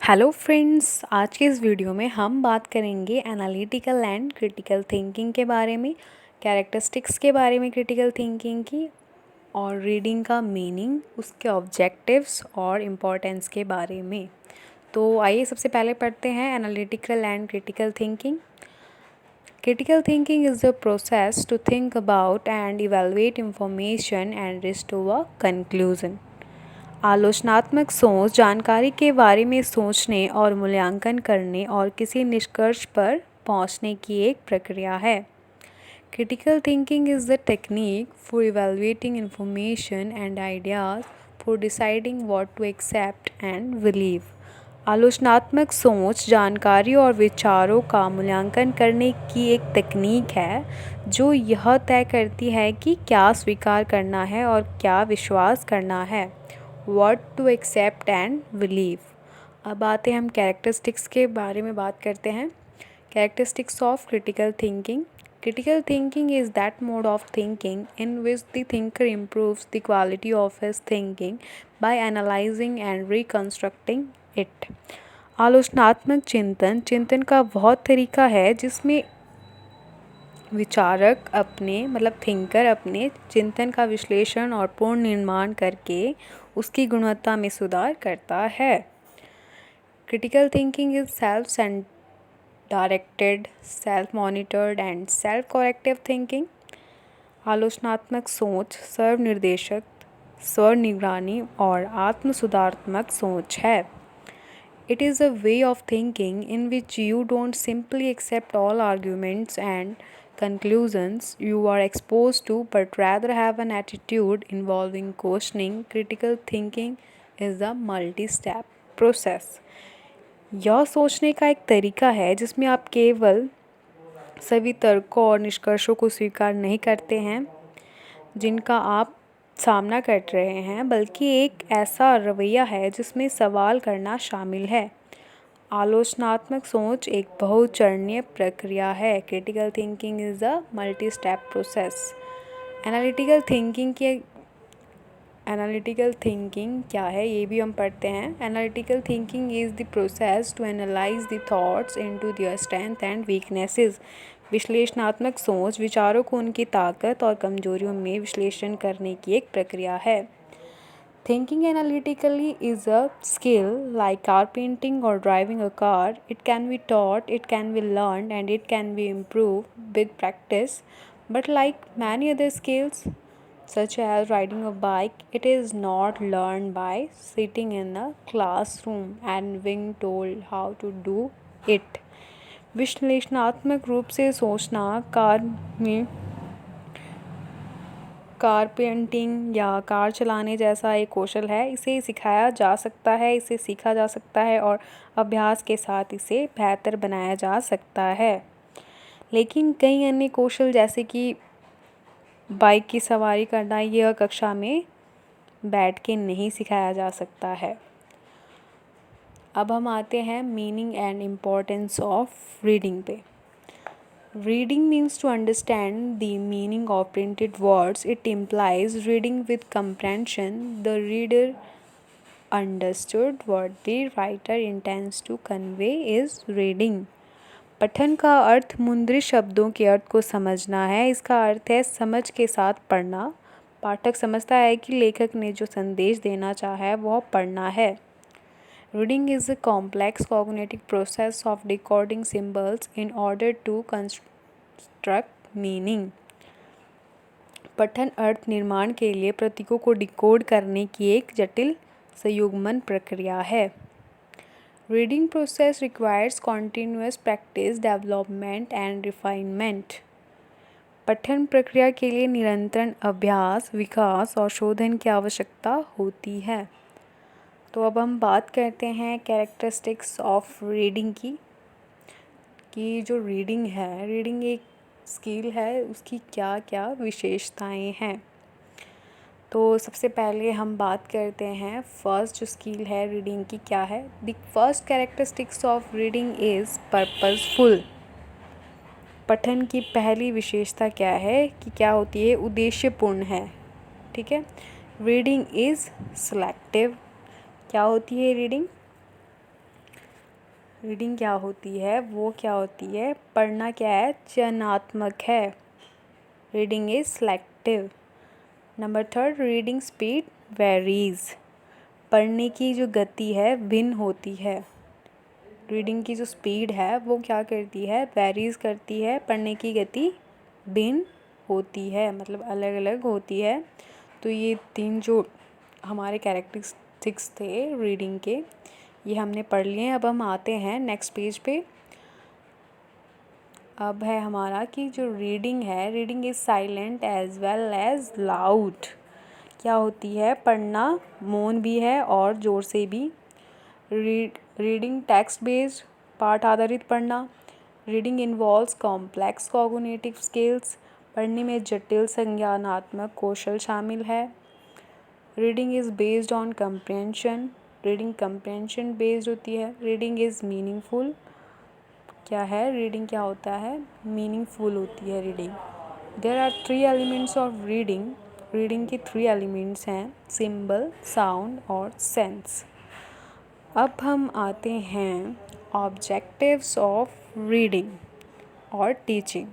Hello friends, आज के इस वीडियो में हम बात करेंगे एनालिटिकल एंड क्रिटिकल थिंकिंग के बारे में, कैरेक्टरिस्टिक्स के बारे में क्रिटिकल थिंकिंग की, और रीडिंग का मीनिंग, उसके ऑब्जेक्टिव्स और इम्पोर्टेंस के बारे में। तो आइए सबसे पहले पढ़ते हैं analytical and critical thinking. Critical thinking is the process to think about and evaluate information and reach to a conclusion. आलोचनात्मक सोच जानकारी के बारे में सोचने और मूल्यांकन करने और किसी निष्कर्ष पर पहुंचने की एक प्रक्रिया है। Critical thinking is the technique for evaluating information and ideas, for deciding what to accept and believe. आलोचनात्मक सोच जानकारी और विचारों का मूल्यांकन करने की एक तकनीक है जो यह तय करती है कि क्या स्वीकार करना है और क्या विश्वास करना है। What to accept and believe. अब आते हैं हम कैरेक्टरिस्टिक्स के बारे में बात करते हैं। Characteristics of critical thinking. Critical thinking is that mode of thinking in which the thinker improves the quality of his thinking by analyzing and reconstructing it. आलोचनात्मक चिंतन का वह तरीका है जिसमें विचारक थिंकर अपने चिंतन का विश्लेषण और पूर्ण निर्माण करके उसकी गुणवत्ता में सुधार करता है। Critical thinking is self directed, self monitored and self corrective thinking. आलोचनात्मक सोच स्वनिर्देशक, स्वनिगरानी और आत्म सुधारात्मक सोच है। It is a way of thinking in which you don't simply accept all arguments and conclusions you are exposed to, but rather have an attitude involving questioning. Critical thinking is a multi-step process. यह सोचने का एक तरीका है जिसमें आप केवल सभी तर्कों और निष्कर्षों को स्वीकार नहीं करते हैं जिनका आप सामना कर रहे हैं, बल्कि एक ऐसा रवैया है जिसमें सवाल करना शामिल है। आलोचनात्मक सोच एक बहुचरणीय प्रक्रिया है। Critical thinking is a multi step process. Analytical thinking क्या है ये भी हम पढ़ते हैं। Analytical thinking is the process to analyse the thoughts into their strength and weaknesses. विश्लेषणात्मक सोच विचारों को उनकी ताकत और कमजोरियों में विश्लेषण करने की एक प्रक्रिया है। Thinking analytically is a skill like carpenting or driving a car. It can be taught, it can be learned, and it can be improved with practice. But like many other skills, such as riding a bike, it is not learned by sitting in a classroom and being told how to do it. विश्लेषणात्मक रूप से सोचना carpentry या car चलाने जैसा एक कौशल है। इसे सिखाया जा सकता है, इसे सीखा जा सकता है और अभ्यास के साथ इसे बेहतर बनाया जा सकता है। लेकिन कई अन्य कौशल जैसे कि बाइक की सवारी करना, यह कक्षा में बैठ के नहीं सिखाया जा सकता है। अब हम आते हैं meaning and importance of reading पे। Reading means to understand the meaning of printed words. It implies reading with comprehension. The reader understood what the writer intends to convey is reading. पठन का अर्थ मुद्रित शब्दों के अर्थ को समझना है। इसका अर्थ है समझ के साथ पढ़ना। पाठक समझता है कि लेखक ने जो संदेश देना चाहा है वह पढ़ना है। Reading is a complex cognitive process of decoding symbols in order to construct meaning. पठन अर्थ निर्माण के लिए प्रतीकों को डिकोड करने की एक जटिल संयुग्मन प्रक्रिया है। Reading process requires continuous practice, development and refinement. पठन प्रक्रिया के लिए निरंतर अभ्यास, विकास और शोधन की आवश्यकता होती है। तो अब हम बात करते हैं कैरेक्टरिस्टिक्स ऑफ रीडिंग की, कि जो रीडिंग है, रीडिंग एक स्किल है, उसकी क्या क्या विशेषताएं हैं। तो सबसे पहले हम बात करते हैं फर्स्ट जो स्किल है रीडिंग की क्या है। The first characteristics of reading is purposeful. पठन की पहली विशेषता क्या है कि क्या होती है, उद्देश्यपूर्ण है। ठीक है। Reading is selective. क्या होती है रीडिंग? रीडिंग क्या होती है, वो क्या होती है, पढ़ना क्या है, चयनात्मक है। Reading is selective. Number 3, reading speed varies. पढ़ने की जो गति है भिन्न होती है। रीडिंग की जो स्पीड है वो क्या करती है, वेरीज करती है, पढ़ने की गति भिन्न होती है, मतलब अलग अलग होती है। तो ये 3 जो हमारे कैरेक्टरिस्टिक्स थे रीडिंग के, ये हमने पढ़ लिए हैं। अब हम आते हैं नेक्स्ट पेज पे। अब है हमारा कि जो रीडिंग है, reading is silent as well as loud. क्या होती है, पढ़ना मौन भी है और ज़ोर से भी। रीडिंग टेक्स्ट बेस्ड, पाठ आधारित पढ़ना। Reading involves complex cognitive skills. पढ़ने में जटिल संज्ञानात्मक कौशल शामिल है। Reading is based on comprehension. Reading comprehension based होती है। Reading is meaningful. क्या है, रीडिंग क्या होता है, मीनिंगफुल होती है reading. There are 3 elements of reading. Reading के 3 एलिमेंट्स हैं, सिंबल, साउंड और सेंस। अब हम आते हैं ऑब्जेक्टिव्स ऑफ रीडिंग और टीचिंग।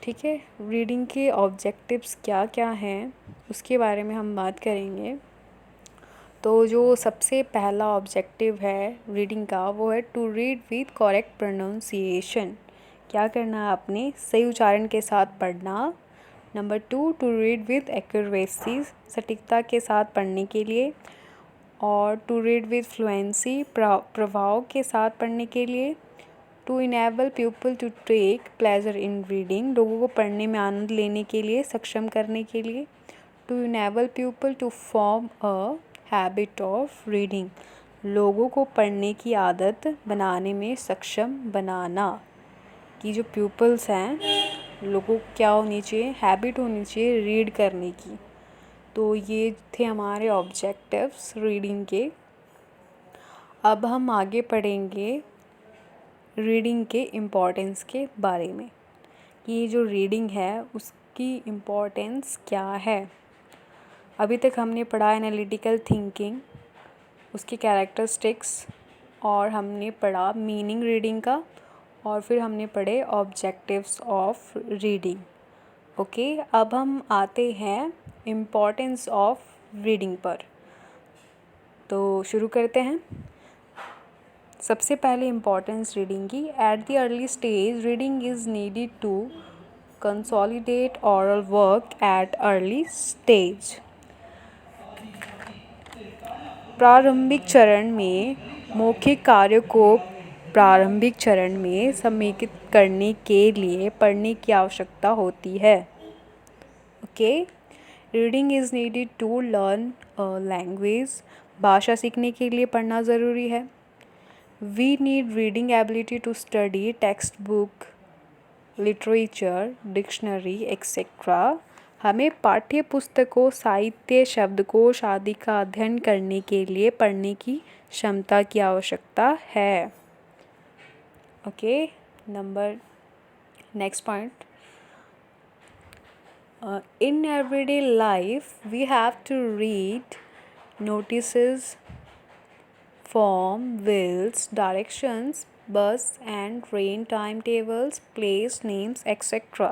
ठीक है, रीडिंग के ऑब्जेक्टिव्स क्या क्या हैं उसके बारे में हम बात करेंगे। तो जो सबसे पहला ऑब्जेक्टिव है रीडिंग का वो है to read with correct pronunciation. क्या करना है आपने, सही उच्चारण के साथ पढ़ना। Number 2, to read with accuracy, सटीकता के साथ पढ़ने के लिए। और टू रीड विद फ्लुएंसी, प्रभाव के साथ पढ़ने के लिए। To enable people to take pleasure in reading, लोगों को पढ़ने में आनंद लेने के लिए, सक्षम करने के लिए। To enable people to form a habit of reading, लोगों को पढ़ने की आदत बनाने में सक्षम बनाना। कि जो प्यूपल्स हैं, लोगों को क्या होनी चाहिए, हैबिट होनी चाहिए रीड करने की। तो ये थे हमारे ऑब्जेक्टिव्स रीडिंग के। अब हम आगे पढ़ेंगे रीडिंग के इम्पोर्टेंस के बारे में कि ये जो रीडिंग है उसकी इम्पोर्टेंस क्या है। अभी तक हमने पढ़ा एनालिटिकल थिंकिंग, उसके कैरेक्टरिस्टिक्स, और हमने पढ़ा मीनिंग रीडिंग का, और फिर हमने पढ़े ऑब्जेक्टिव्स ऑफ रीडिंग। ओके, अब हम आते हैं इम्पोर्टेंस ऑफ रीडिंग पर। तो शुरू करते हैं। सबसे पहले इम्पोर्टेंस रीडिंग की, at the early stage reading is needed to consolidate oral work at early stage. प्रारंभिक चरण में मौखिक कार्य को प्रारंभिक चरण में समेकित करने के लिए पढ़ने की आवश्यकता होती है। Okay, reading is needed to learn a language, भाषा सीखने के लिए पढ़ना ज़रूरी है। We need reading ability to study textbook, literature, dictionary etcetera. हमें पाठ्य पुस्तकों, साहित्य, शब्दकोश आदि का अध्ययन करने के लिए पढ़ने की क्षमता की आवश्यकता है। Okay, next point, in everyday life we have to read notices, form, wills, directions, bus and train timetables, place names etc.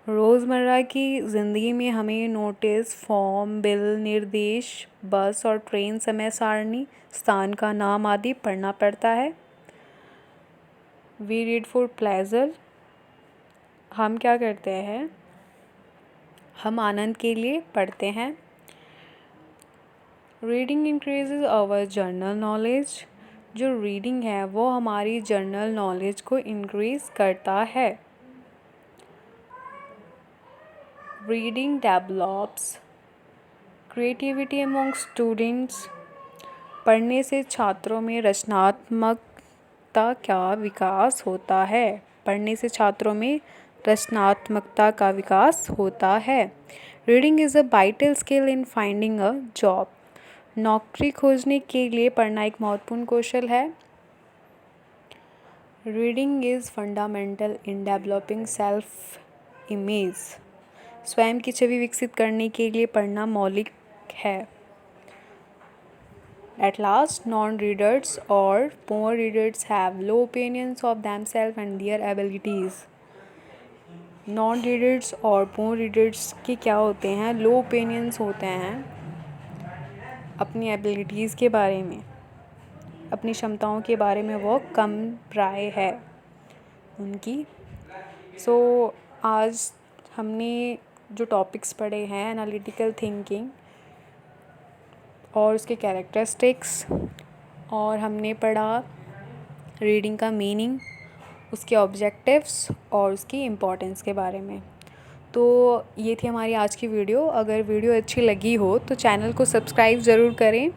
रोज़मर्रा की ज़िंदगी में हमें नोटिस, फॉर्म, बिल, निर्देश, बस और ट्रेन समय सारणी, स्थान का नाम आदि पढ़ना पड़ता है। वी रीड फॉर प्लेजर, हम क्या करते हैं, हम आनंद के लिए पढ़ते हैं। Reading increases our general knowledge, जो रीडिंग है वो हमारी जनरल नॉलेज को इंक्रीज़ करता है। Reading develops creativity among students, पढ़ने से छात्रों में रचनात्मकता का विकास होता है। पढ़ने से छात्रों में रचनात्मकता का विकास होता है। Reading is a vital skill in finding a job, नौकरी खोजने के लिए पढ़ना एक महत्वपूर्ण कौशल है। Reading is fundamental in developing self image, स्वयं की छवि विकसित करने के लिए पढ़ना मौलिक है। At last, non-readers or poor readers have low opinions of themselves and their abilities. Non readers और पोर रीडर्स के क्या होते हैं, लो ओपिनियंस होते हैं अपनी एबिलिटीज़ के बारे में, अपनी क्षमताओं के बारे में वो कम राय है उनकी। आज हमने जो टॉपिक्स पढ़े हैं एनालिटिकल थिंकिंग और उसके कैरेक्टरिस्टिक्स, और हमने पढ़ा रीडिंग का मीनिंग, उसके ऑब्जेक्टिव्स और उसकी इम्पोर्टेंस के बारे में। तो ये थी हमारी आज की वीडियो। अगर वीडियो अच्छी लगी हो तो चैनल को सब्सक्राइब ज़रूर करें